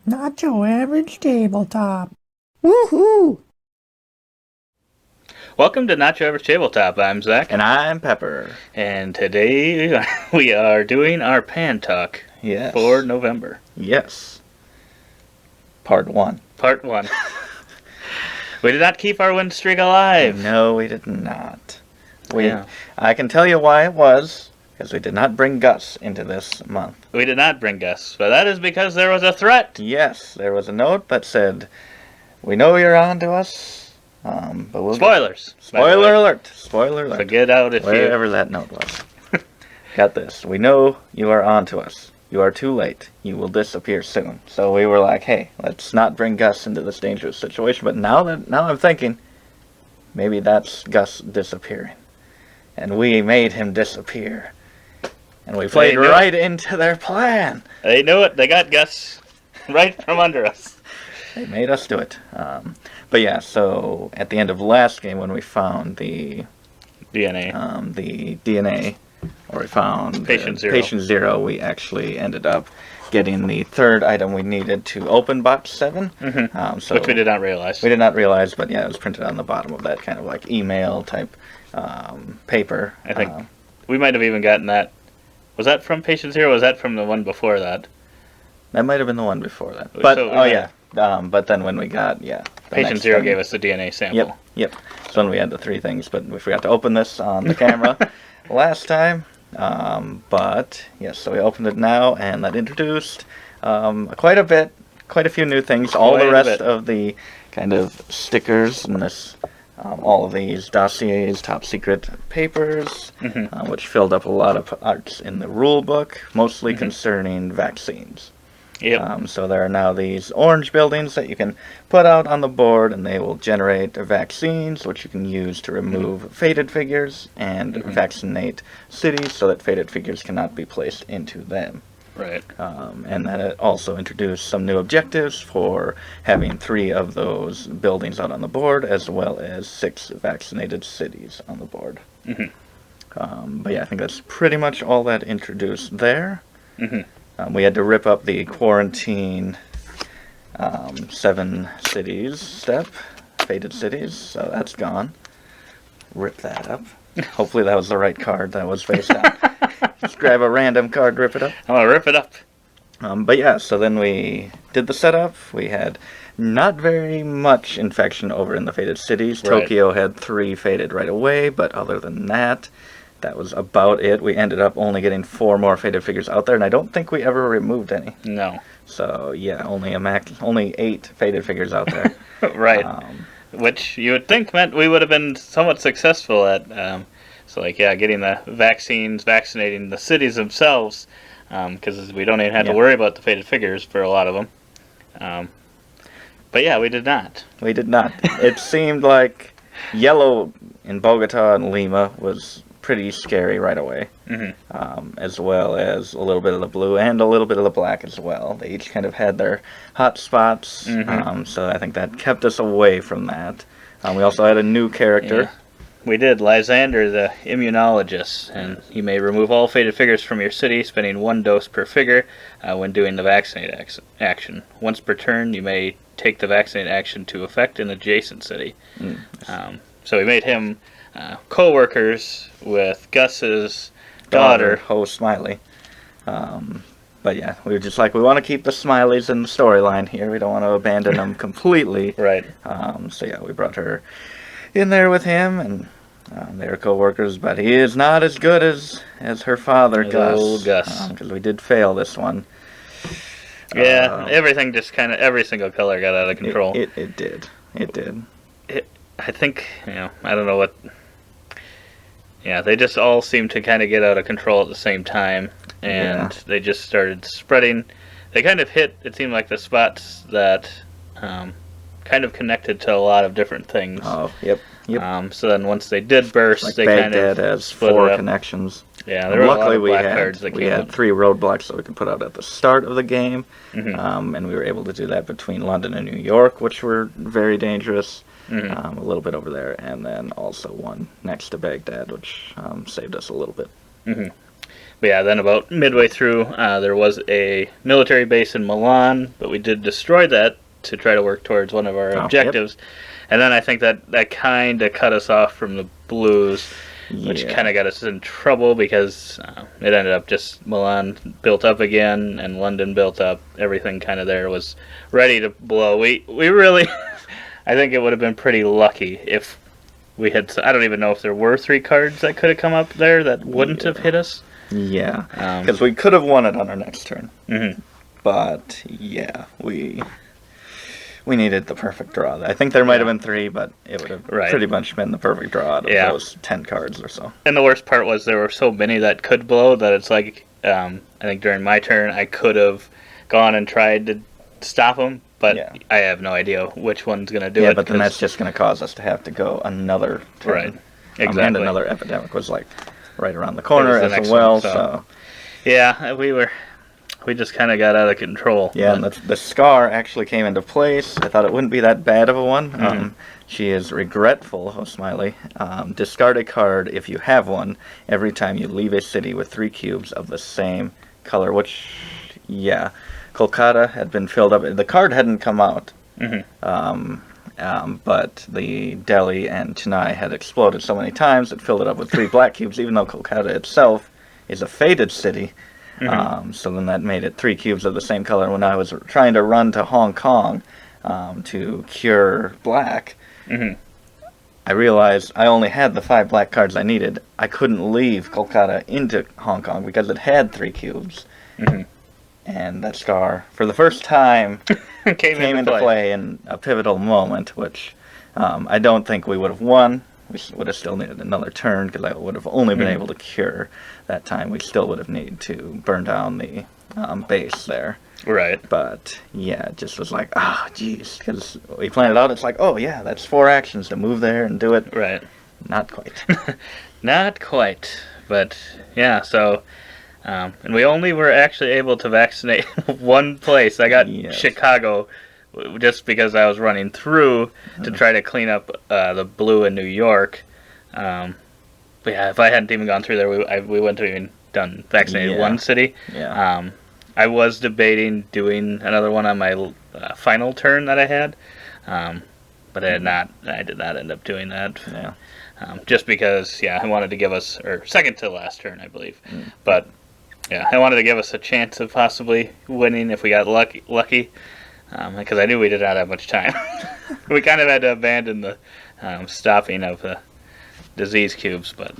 Not your average tabletop. Woohoo! Welcome to Not Your Average Tabletop. I'm Zach. And I'm Pepper. And today we are doing our Pan Talk for November. Yes. Part 1. Part 1. We did not keep our win streak alive. No, we did not. I can tell you why it was, because we did not bring Gus into this month. We did not bring Gus, but that is because there was a threat. Yes, there was a note that said, "We know you're on to us, but we'll..." Spoilers. Spoiler alert. Spoiler alert. So get out if Wherever that note was. Got this. "We know you are on to us. You are too late. You will disappear soon." So we were like, hey, let's not bring Gus into this dangerous situation. But now I'm thinking, maybe that's Gus disappearing. And we made him disappear. And we played right into their plan. They knew it. They got Gus right from under us. They made us do it. But yeah, so at the end of last game when we found the DNA, or we found Patient Zero, we actually ended up getting the third item we needed to open box 7. Mm-hmm. Which we did not realize. We did not realize, but yeah, it was printed on the bottom of that kind of like email type paper. I think we might have even gotten that. Was that from Patient Zero, or was that from the one before that? That might have been the one before that. But, but then when we got, Patient Zero gave us the DNA sample. Yep. So then we had the 3 things, but we forgot to open this on the camera last time. But, yes, so we opened it now, and that introduced quite a few new things. All the rest of the kind of stickers and this, all of these dossiers, top secret papers, which filled up a lot of parts in the rule book, mostly concerning vaccines. Yep. So there are now these orange buildings that you can put out on the board, and they will generate vaccines, which you can use to remove faded figures and vaccinate cities so that faded figures cannot be placed into them. Right. And then it also introduced some new objectives for having 3 of those buildings out on the board, as well as 6 vaccinated cities on the board. But yeah, I think that's pretty much all that introduced there. We had to rip up the quarantine 7 cities step, faded cities, so that's gone. Rip that up. Hopefully that was the right card that was face down. Just grab a random card, rip it up. I'm gonna rip it up. But yeah, so then we did the setup. We had not very much infection over in the faded cities. Right. Tokyo had 3 faded right away, but other than that, that was about it. We ended up only getting 4 more faded figures out there, and I don't think we ever removed any. No. So yeah, only 8 faded figures out there. Right. Which you would think meant we would have been somewhat successful at. Getting the vaccines, vaccinating the cities themselves, because we don't even have to worry about the faded figures for a lot of them. But yeah, we did not. We did not. It seemed like yellow in Bogota and Lima was pretty scary right away, as well as a little bit of the blue and a little bit of the black as well. They each kind of had their hot spots, so I think that kept us away from that. We also had a new character. Yeah. We did. Lysander, the immunologist, and you may remove all faded figures from your city, spending 1 dose per figure when doing the vaccinate action. Once per turn, you may take the vaccinate action to effect in adjacent city. So we made him co-workers with Gus's daughter, Ho Smiley. But yeah, we were just like, we want to keep the Smileys in the storyline here. We don't want to abandon them completely. Right. So yeah, we brought her in there with him, and they were co-workers, but he is not as good as her father, Gus. Old Gus. Because we did fail this one. Yeah, everything just every single color got out of control. It did. I think, I don't know what... Yeah, they just all seemed to kind of get out of control at the same time, and they just started spreading. They kind of hit, it seemed like, the spots that kind of connected to a lot of different things. Oh, yep. So then once they did burst, like they Baghdad kind of has 4 connections. Yeah, there were luckily a lot of black cards that we had 3 roadblocks that we could put out at the start of the game, and we were able to do that between London and New York, which were very dangerous. A little bit over there, and then also one next to Baghdad, which saved us a little bit. But yeah, then about midway through, there was a military base in Milan, but we did destroy that to try to work towards one of our Oh, objectives. And then I think that kind of cut us off from the Blues, which Yeah. kind of got us in trouble because it ended up just Milan built up again and London built up. Everything kind of there was ready to blow. We really, I think it would have been pretty lucky if we had. I don't even know if there were 3 cards that could have come up there that wouldn't have hit us. Yeah, Um, because we could have won it on our next turn. Mhm. But yeah, we needed the perfect draw. I think there might have been 3, but it would have Right. pretty much been the perfect draw out of Yeah. those 10 cards or so. And the worst part was there were so many that could blow that it's like, I think during my turn I could have gone and tried to stop them, but Yeah. I have no idea which one's going to do Yeah, it. but then 'cause- that's just going to cause us to have to go another turn. Right. And Exactly. another epidemic was like right around the corner It was as the next well. one, so- Yeah, we just kind of got out of control. Yeah, and the scar actually came into place. I thought it wouldn't be that bad of a one. Mhm. She is regretful, oh Smiley. Discard a card if you have one every time you leave a city with 3 cubes of the same color, which, yeah, Kolkata had been filled up. The card hadn't come out, Mhm. but the Delhi and Chennai had exploded so many times it filled it up with 3 black cubes, even though Kolkata itself is a faded city. So then that made it 3 cubes of the same color. When I was trying to run to Hong Kong to cure black, Mhm. I realized I only had the 5 black cards I needed. I couldn't leave Kolkata into Hong Kong because it had 3 cubes. Mhm. And that scar, for the first time, came came into play in a pivotal moment, which I don't think we would have won. We would have still needed another turn because I would have only been able to cure that time. We still would have needed to burn down the base there. Right. But yeah, it just was like, geez, because we planned it out. It's like, oh yeah, that's 4 actions to move there and do it. Right. Not quite. Not quite, but yeah. So, and we only were actually able to vaccinate one place. I got Yes. Chicago, just because I was running through to try to clean up the blue in New York. But yeah, if I hadn't even gone through there, we wouldn't have even done vaccinated Yeah. one city. Yeah. I was debating doing another one on my final turn that I had, but I did not end up doing that. Yeah. Just because, I wanted to give us, or second to last turn, I believe. But yeah, I wanted to give us a chance of possibly winning if we got lucky, because I knew we did not have much time. We kind of had to abandon the stopping of the disease cubes, but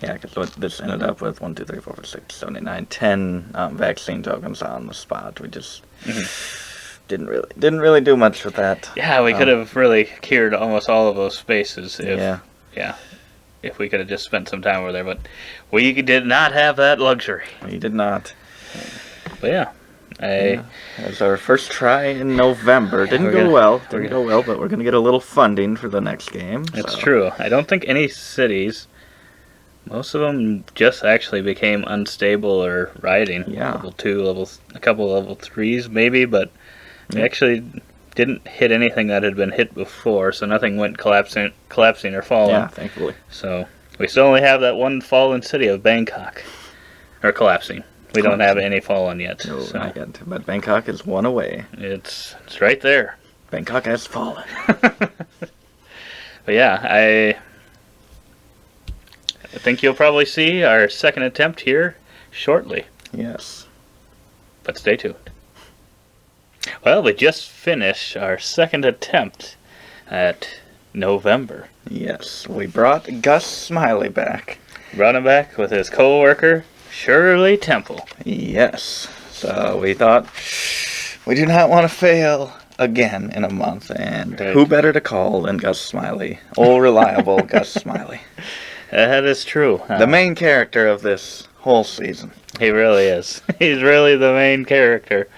Yeah, because this ended up with 1, 2, 3, 4, 5, 6, 7, 8, 9, 10 vaccine tokens on the spot. We just didn't really do much with that. yeah, we could have really cured almost all of those spaces if Yeah, if we could have just spent some time over there. But we did not have that luxury. we did not. But yeah, It was our first try in November. Didn't we're go gonna- well. we're Didn't go well, but we're gonna get a little funding for the next game. It's so. true. I don't think any cities, most of them just actually became unstable or rioting. Yeah. Level 2, a couple level 3s maybe, but they actually didn't hit anything that had been hit before, so nothing went collapsing or falling. Yeah, thankfully. So we still only have that one fallen city of Bangkok. Or collapsing. We don't have any fallen yet. No, so not yet. But Bangkok is one away. it's right there. Bangkok has fallen. But yeah, I think you'll probably see our second attempt here shortly. Yes. But stay tuned. Well, we just finished our second attempt at November. Yes. We brought Gus Smiley back. Brought him back with his co-worker, Shirley Temple. Yes. So we thought we do not want to fail again in a month, and Right. who better to call than Gus Smiley? Old reliable Gus Smiley. That is true. The main character of this whole season. He really is. He's really the main character.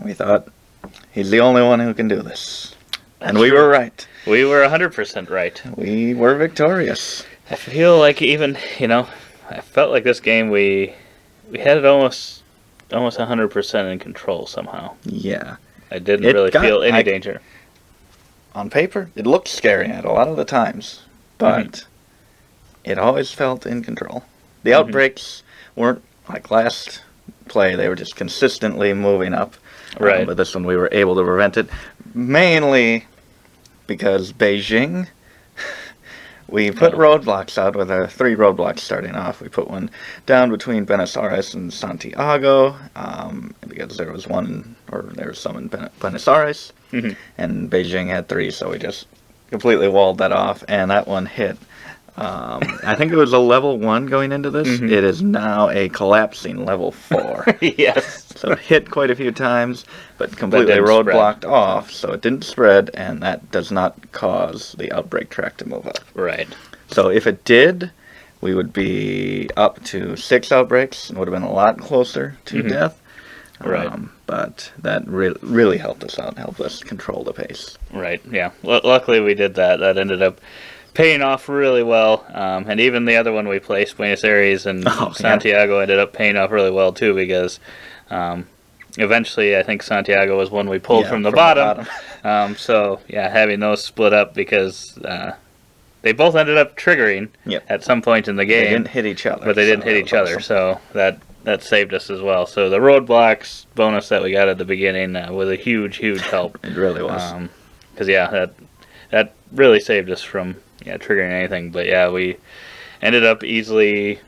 We thought he's the only one who can do this. And That's we true. were right. We were 100% right. We were victorious. I feel like even, I felt like this game we had it almost 100% in control somehow. Yeah. I didn't It really got- feel any I- danger. On paper, it looked scary at a lot of the times, but it always felt in control. The outbreaks weren't like last play. They were just consistently moving up. Right. But this one we were able to prevent it, mainly because Beijing. We put roadblocks out with our 3 roadblocks starting off. We put one down between Buenos Aires and Santiago, because there was some in Buenos Aires, and Beijing had 3, so we just completely walled that off, and that one hit. I think it was a level 1 going into this. It is now a collapsing level 4. Yes. So it hit quite a few times, but completely didn't roadblocked off, so it didn't spread, and that does not cause the outbreak track to move up. Right. So if it did, we would be up to 6 outbreaks, and would have been a lot closer to death. Right. But that really helped us out, helped us control the pace. Right, yeah. Luckily we did that. That ended up paying off really well. And even the other one we placed, Buenos Aires and Santiago, ended up paying off really well too, because eventually I think Santiago was one we pulled from the bottom. So, yeah, having those split up, because they both ended up triggering at some point in the game. They didn't hit each other. But they didn't hit each other, so that saved us as well. So the roadblocks bonus that we got at the beginning was a huge help. It really was. Because, that really saved us from triggering anything. But, we ended up easily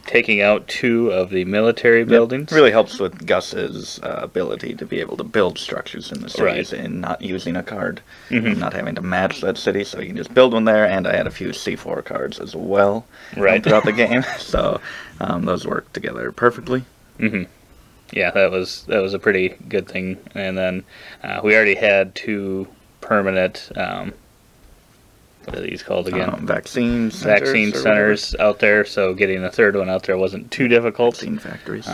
taking out 2 of the military buildings. It really helps with Gus's ability to be able to build structures in the cities and not using a card, not having to match that city, so you can just build one there. And I had a few C4 cards as well throughout the game, so those worked together perfectly. Yeah, that was a pretty good thing. And then we already had 2 permanent. What are these called again? Vaccine centers out there, so getting a 3rd one out there wasn't too difficult. Vaccine factories.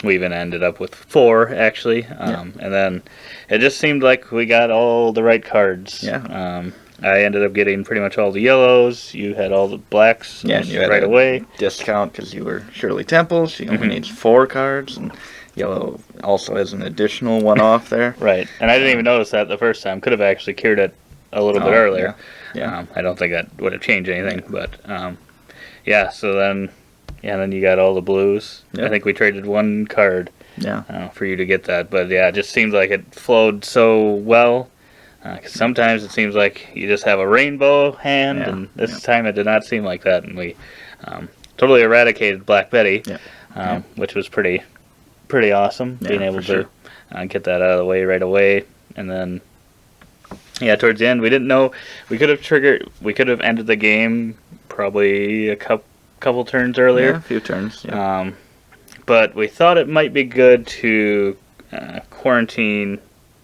We even ended up with 4, actually. And then it just seemed like we got all the right cards. I ended up getting pretty much all the yellows. You had all the blacks and you had right away. Discount because you were Shirley Temple. She only needs 4 cards, and yellow also has an additional one off there. Right, and I didn't even notice that the first time. Could have actually cured it a little bit earlier. I don't think that would have changed anything, but so then you got all the blues. I think we traded 1 card for you to get that, but it just seems like it flowed so well, because sometimes it seems like you just have a rainbow hand, and this time it did not seem like that, and we totally eradicated Black Betty, which was pretty awesome, being able to get that out of the way right away. And then towards the end, we didn't know, we could have ended the game probably a couple turns earlier. A few turns. But we thought it might be good to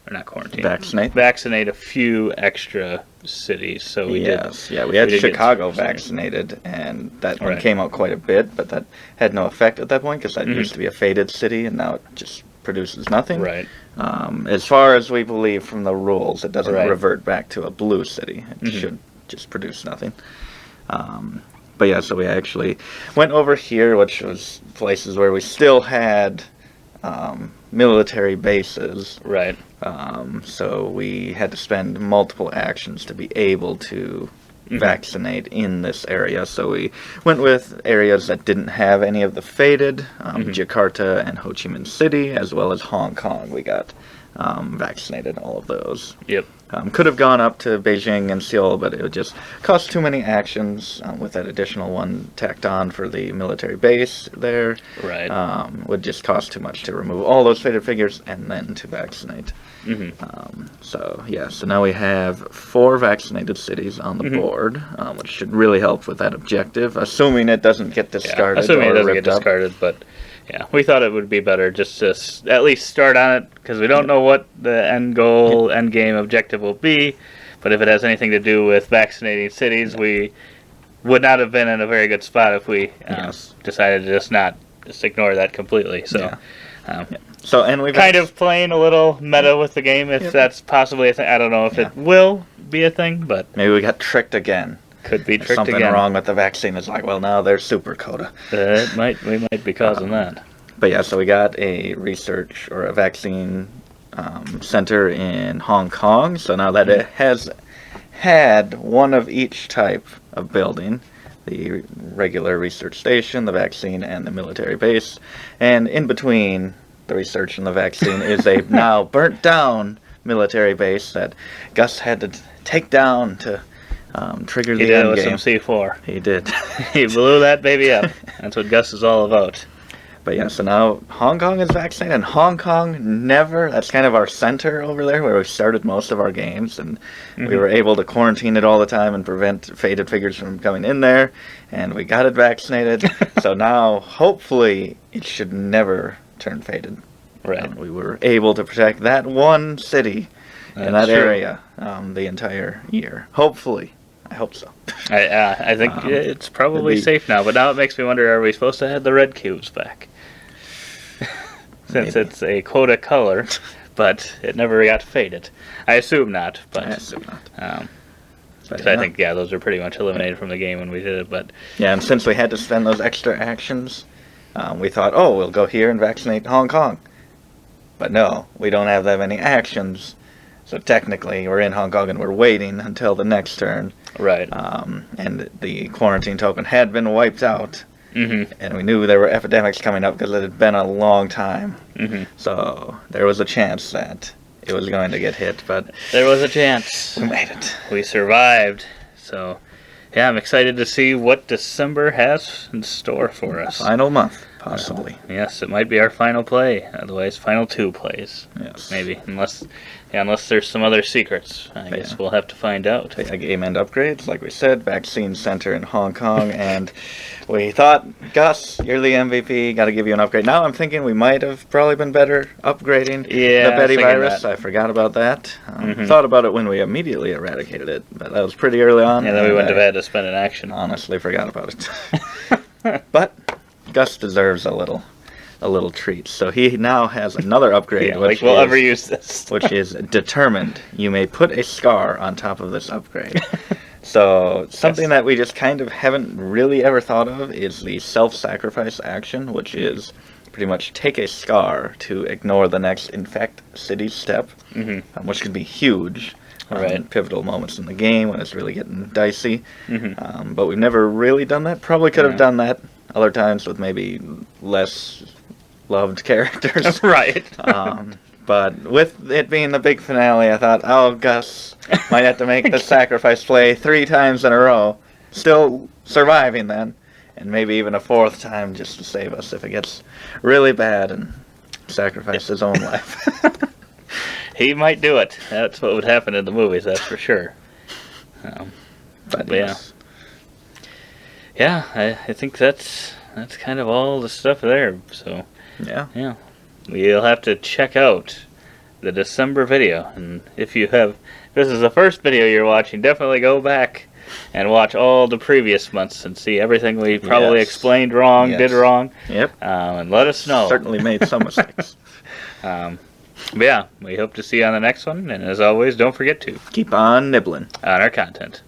vaccinate a few extra cities. So we did. We had Chicago vaccinated, and that one came out quite a bit, but that had no effect at that point, because that used to be a faded city, and now it just produces nothing. Right. As far as we believe from the rules, it doesn't revert back to a blue city. It should just produce nothing. But so we actually went over here, which was places where we still had military bases. Right. So we had to spend multiple actions to be able to vaccinate in this area. So we went with areas that didn't have any of the faded, Jakarta and Ho Chi Minh City, as well as Hong Kong. We got vaccinated, all of those. Yep. Could have gone up to Beijing and Seoul, but it would just cost too many actions with that additional one tacked on for the military base there. Right. Would just cost too much to remove all those faded figures and then to vaccinate. So now we have 4 vaccinated cities on the board, which should really help with that objective, assuming it doesn't get discarded. Assuming it doesn't get discarded, but we thought it would be better just to at least start on it, because we don't know what the end goal, end game objective will be. But if it has anything to do with vaccinating cities, we would not have been in a very good spot if we decided to just ignore that completely. So. So, and we've kind of playing a little meta with the game, if that's possibly a thing. I don't know if it will be a thing, but maybe we got tricked again. Could be tricked something again. Wrong with the vaccine. It's like, well, now there's super coda. We might be causing that. But so we got a research or a vaccine center in Hong Kong. So now that it has had one of each type of building, the regular research station, the vaccine, and the military base. And in between the research and the vaccine is a now burnt down military base that Gus had to take down to trigger He the did it end with game. some C4. He did. He blew that baby up. That's what Gus is all about. But yeah, so now Hong Kong is vaccinated, and Hong Kong never, that's kind of our center over there where we started most of our games, and we were able to quarantine it all the time and prevent faded figures from coming in there, and we got it vaccinated. So now, hopefully, it should never turn faded. Right. We were able to protect that one city in That's that true. area the entire year. Hopefully. I hope so. I think it's probably it'd be- safe now, but now it makes me wonder, are we supposed to have the red cubes back? Since Maybe. it's a quota color, but it never got faded. I assume not, but I assume not. But 'cause I yeah. think, yeah, those are pretty much eliminated from the game when we did it, but Yeah, and since we had to spend those extra actions, we thought, oh, we'll go here and vaccinate Hong Kong. But no, we don't have that many actions. So technically, we're in Hong Kong and we're waiting until the next turn. right. And the quarantine token had been wiped out. Mm-hmm. And we knew there were epidemics coming up because it had been a long time. Mm-hmm. So there was a chance that it was going to get hit, but There was a chance. we made it. We survived. So, yeah, I'm excited to see what December has in store for us. Final month, possibly. Yes, it might be our final play. Otherwise, final 2 plays. Yes. Maybe, unless there's some other secrets. I guess Yeah. we'll have to find out. Yeah, game end upgrades, like we said, vaccine center in Hong Kong, and we thought, Gus, you're the MVP, got to give you an upgrade. Now I'm thinking we might have probably been better upgrading Yeah, the I was Betty thinking virus. that. I forgot about that. Mhm. Thought about it when we immediately eradicated it, but that was pretty early on. And then we and wouldn't I have had to spend an action. honestly forgot about it. But Gus deserves a little treat. So he now has another upgrade, Yeah, which like we'll is, ever use this. which is determined. You may put a scar on top of this upgrade. So something Yes. that we just kind of haven't really ever thought of is the self-sacrifice action, which is pretty much take a scar to ignore the next infect city step, Mhm. which can be huge. Right. In pivotal moments in the game when it's really getting dicey. Mhm. But we've never really done that. Probably could have Yeah. done that other times with maybe less loved characters. Right. But with it being the big finale, I thought, oh, Gus might have to make the sacrifice play 3 times in a row. Still surviving then. And maybe even a 4th time just to save us if it gets really bad and sacrifice his own life. He might do it. That's what would happen in the movies, that's for sure. But Yeah. yes. Yeah, I think that's kind of all the stuff there. So, Yeah. yeah. We'll have to check out the December video. And if this is the first video you're watching, definitely go back and watch all the previous months and see everything we probably Yes. explained wrong, did Yes. wrong, Yep. and let us know. Certainly made some mistakes. But yeah, we hope to see you on the next one. And as always, don't forget to Keep on nibbling. on our content.